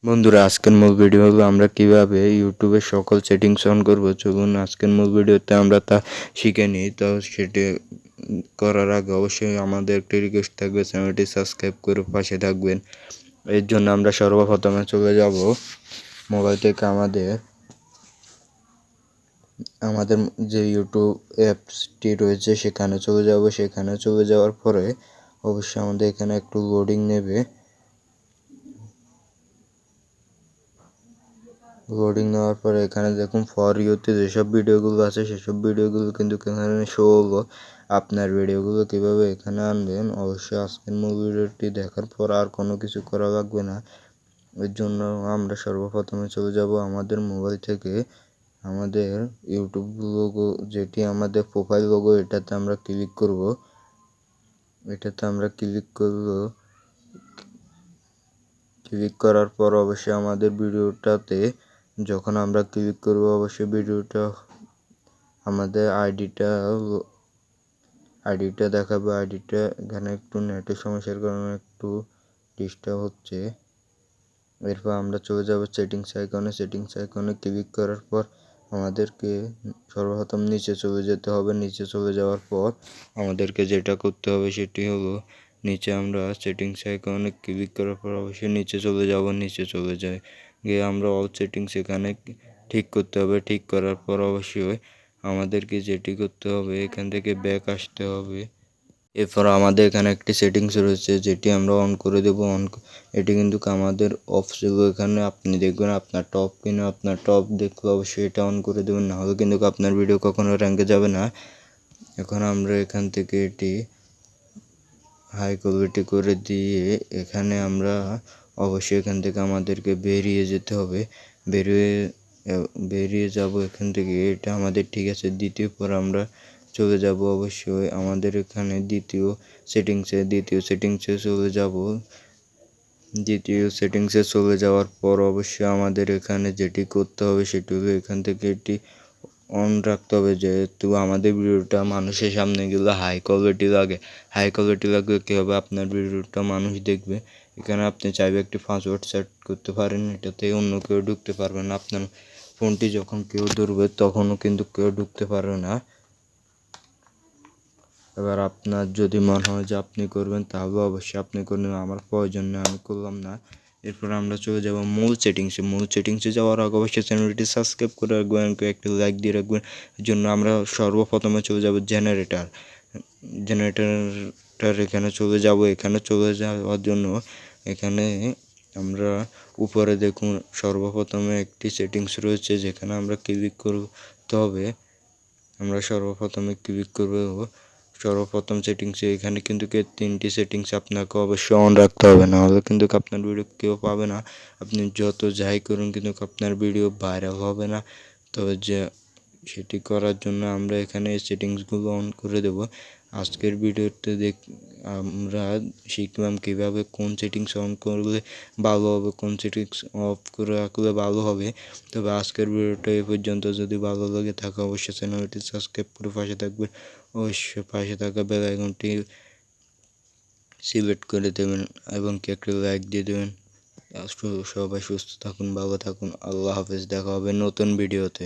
বন্ধুরা, আজকের মূল ভিডিও হলো আমরা কিভাবে ইউটিউবের সকল সেটিংস অন করব। চলুন আজকের মূল ভিডিওতে আমরা তা শিখে নিই। তো সেটি করার আগে অবশ্যই আমাদের একটি রিকোয়েস্ট থাকবে, চ্যানেলটি সাবস্ক্রাইব করে পাশে থাকবেন। এর জন্য আমরা সর্বপ্রথমে চলে যাব মোবাইল থেকে আমাদের যে ইউটিউব অ্যাপসটি রয়েছে সেখানে চলে যাব। সেখানে চলে যাওয়ার পরে অবশ্যই আমাদের এখানে একটু লোডিং নেবে। লোডিং নেওয়ার পরে এখানে দেখুন ফর ইউতে যেসব ভিডিওগুলো আছে সেসব ভিডিওগুলো কিন্তু এখানে শো হলো। আপনার ভিডিওগুলো কীভাবে এখানে আনবেন অবশ্যই আজকের মূল ভিডিওটি দেখার পর আর কোনো কিছু করা লাগবে না। এর জন্য আমরা সর্বপ্রথমে চলে যাব আমাদের মোবাইল থেকে আমাদের ইউটিউব লোগো, যেটি আমাদের প্রোফাইল লোগো, এটাতে আমরা ক্লিক করব। ক্লিক করার পর অবশ্যই আমাদের ভিডিওটাতে যখন আমরা ক্লিক করব অবশ্যই ভিডিওটা আমাদের আইডিটা দেখাবে। আইডিটা এখানে একটু নেটের সমস্যার কারণে একটু ডিস্টার্ব হচ্ছে। এরপর আমরা চলে যাব সেটিংস আইকনে ক্লিক করার পর আমাদেরকে সর্বপ্রথম নিচে চলে যেতে হবে। নিচে চলে যাওয়ার পর আমাদেরকে যেটা করতে হবে সেটি হলো নিচে আমরা সেটিংস আইকনে ক্লিক করার পর অবশ্যই নিচে চলে যাব। নিচে চলে গিয়ে আমরা অল সেটিংস এখানে ঠিক করতে হবে। ঠিক করার পর অবশ্যই আমাদেরকে যেটি করতে হবে এখান থেকে ব্যাক আসতে হবে। এরপর আমাদের এখানে একটি সেটিংস রয়েছে যেটি আমরা অন করে দেব। এটি কিন্তু আমাদের অফ ছিল। এখানে আপনি দেখবেন আপনার টপ দেখলে অবশ্যই এটা অন করে দেবেন, না হলে কিন্তু আপনার ভিডিও কখনো র্যাঙ্কে যাবে না। এখন আমরা এখান থেকে এটি হাই কোয়ালিটি করে দিয়ে এখানে আমরা অবশ্যই এখান থেকে আমাদেরকে বেরিয়ে যেতে হবে। বেরিয়ে যাব এখান থেকে। এটা আমাদের ঠিক আছে। দ্বিতীয় পর আমরা চলে যাব অবশ্যই আমাদের এখানে দ্বিতীয় সেটিংসে চলে যাব। দ্বিতীয় সেটিংসে চলে যাওয়ার পর অবশ্যই আমাদের এখানে যেটি করতে হবে সেটি হলো এখান থেকে এটি অন রাখতে হবে। যেহেতু আমাদের ভিডিওটা মানুষের সামনে গেলে হাই কোয়ালিটি লাগবে কী হবে, আপনার ভিডিওটা মানুষ দেখবে। এখানে আপনি চাইবে একটি পাসওয়ার্ড সেট করতে পারেন, এটাতে অন্য কেউ ঢুকতে পারবে না। আপনার ফোনটি যখন কেউ ধরবে তখনও কিন্তু কেউ ঢুকতে পারবে না। এবার আপনার যদি মনে হয় যে আপনি করবেন তাহলে অবশ্যই আপনি করবেন, আমার প্রয়োজন নেই, আমি করলাম না। এরপর আমরা চলে যাব মূল সেটিংসে যাওয়ার আগে অবশ্যই চ্যানেলটি সাবস্ক্রাইব করে রাখবেন, একটি লাইক দিয়ে রাখবেন। এর জন্য আমরা সর্বপ্রথমে চলে যাব জেনারেটর এখানে চলে যাব। এখানে চলে যাওয়ার জন্য এখানে আমরা উপরে দেখুন সর্বপ্রথমে একটি সেটিংস রয়েছে যেখানে আমরা ক্লিক করতে হবে। আমরা সর্বপ্রথমে ক্লিক করব সর্বপ্রথম সেটিংসে। এখানে কিন্তু তিনটি সেটিংস আপনাকে অবশ্যই অন রাখতে হবে, না হলে কিন্তু আপনার ভিডিও কেউ পাবে না। আপনি যত যাই করুন কিন্তু আপনার ভিডিও ভাইরাল হবে না। তবে সেটি করার জন্য আমরা এখানে সেটিংসগুলো অন করে দেব। আজকের ভিডিওতে আমরা শিখলাম কীভাবে কোন সেটিংস অন করলে ভালো হবে, কোন সেটিংস অফ করে রাখলে ভালো হবে। তবে আজকের ভিডিওটা এই পর্যন্ত। যদি ভালো লাগে থাকে অবশ্যই চ্যানেলটি সাবস্ক্রাইব করে পাশে থাকবেন। অবশ্যই পাশে থাকা বেল আইকনটি সিলেক্ট করে দেবেন এবং একটি লাইক দিয়ে দেবেন। সবাই সুস্থ থাকুন, ভালো থাকুন। আল্লাহ হাফেজ। দেখা হবে নতুন ভিডিওতে।